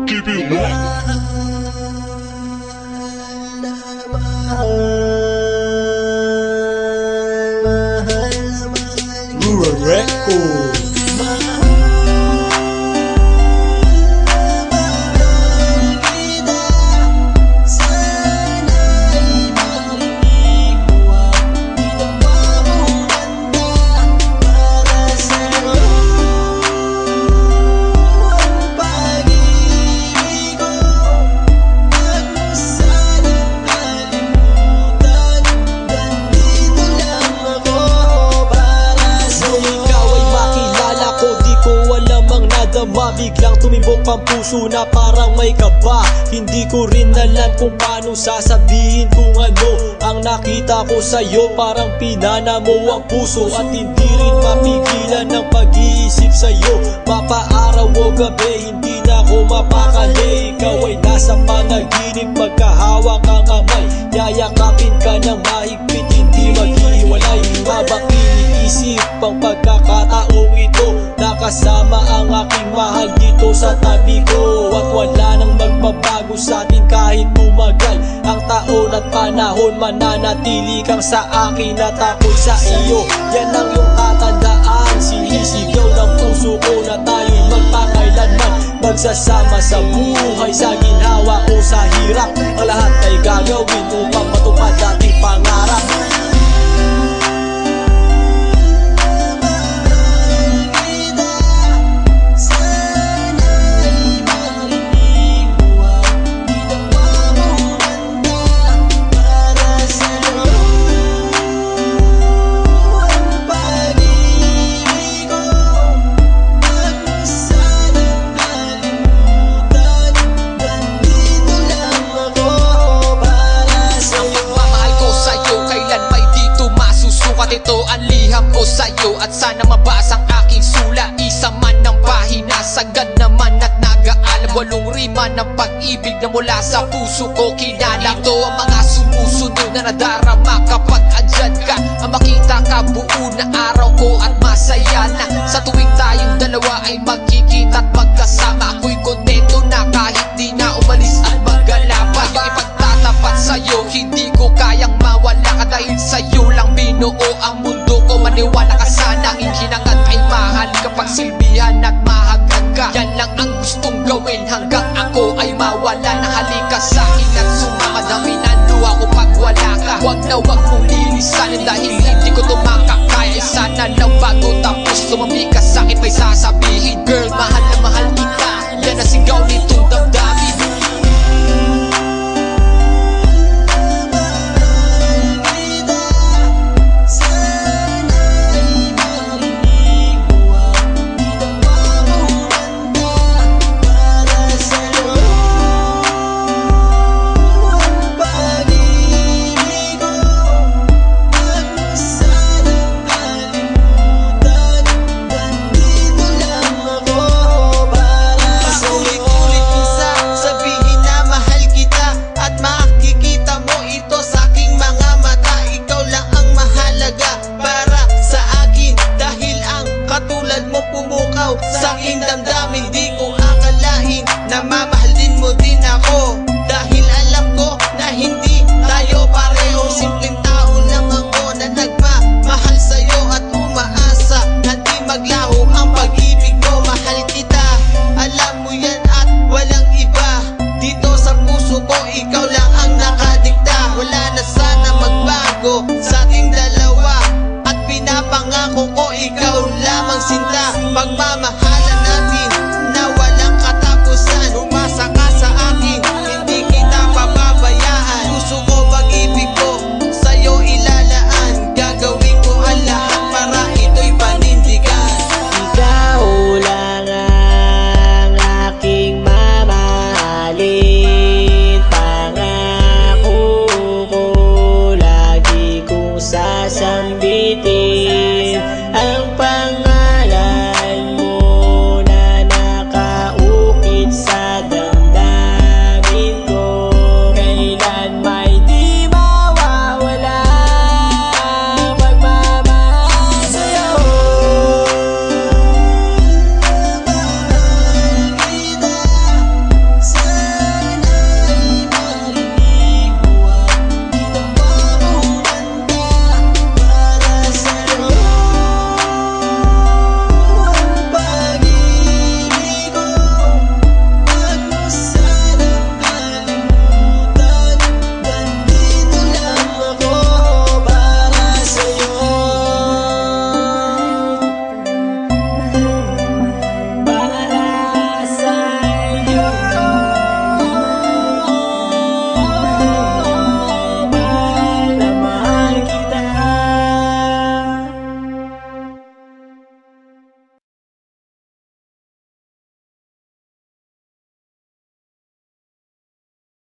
Keep it locked. Rural Record. Biglang tumibok ang puso na parang may kaba. Hindi ko rin alam kung paano sasabihin kung ano ang nakita ko sa'yo. Parang pinana mo ang puso at hindi rin mapigilan ng pag-iisip sa'yo. Mapaaraw o gabi, hindi na ako mapakali. Ikaw ay nasa panaginip, magkahawak ang kamay. Yayakapin ka ng mahigpit, hindi maghiwalay. Habang iniisip ang pagkakataong ito, nakasama ang aking mahal dito sa tabi ko. At wala nang magbabago sa atin kahit tumagal ang taon at panahon. Mananatili kang sa akin at ako'y sa iyo. Yan ang iyong tatandaan. Sinisigaw ng puso ko na tayo'y magpakailanman. Magsasama sa buhay, sa ginhawa o sa hirap. Ang lahat ay gagawin upang matupad ating pangarap. Ito ang liham ko sa'yo at sana mabasa ang aking sula. Isa man ng pahina, sagad naman at nag-aalam. 8 rima ng pag-ibig na mula sa puso ko kinala. Ito ang mga sumusunod na nadarama kapag andyan ka. Ang makita ka buo na araw ko at masaya na. Sa tuwing tayong dalawa ay magkikita at magkasama. Ako'y kontento na kahit di na umalis at maggala pa. Yung ipagtatapat sa'yo, hindi ko kayang mawala ka. Dahil sa'yo lang binuo ang mundo ko. Maniwala ka sana, ang hinangad ay mahal kapag silbihan at mahagad ka. Yan lang ang gustong gawin hanggang ako ay mawala na. Halika sa'kin at sumama, dami ng luha ko pag wala ka. Huwag na huwag mong lilisanin dahil hindi ko tumakakaya. Sana lang bago tapos tumami ka sa'kin may sasabihin. Girl, mahal na mahal kita, yan ang sigaw nitong damdamin. Sa aking damdamin, di ko akalain na mamahalin mo din ako.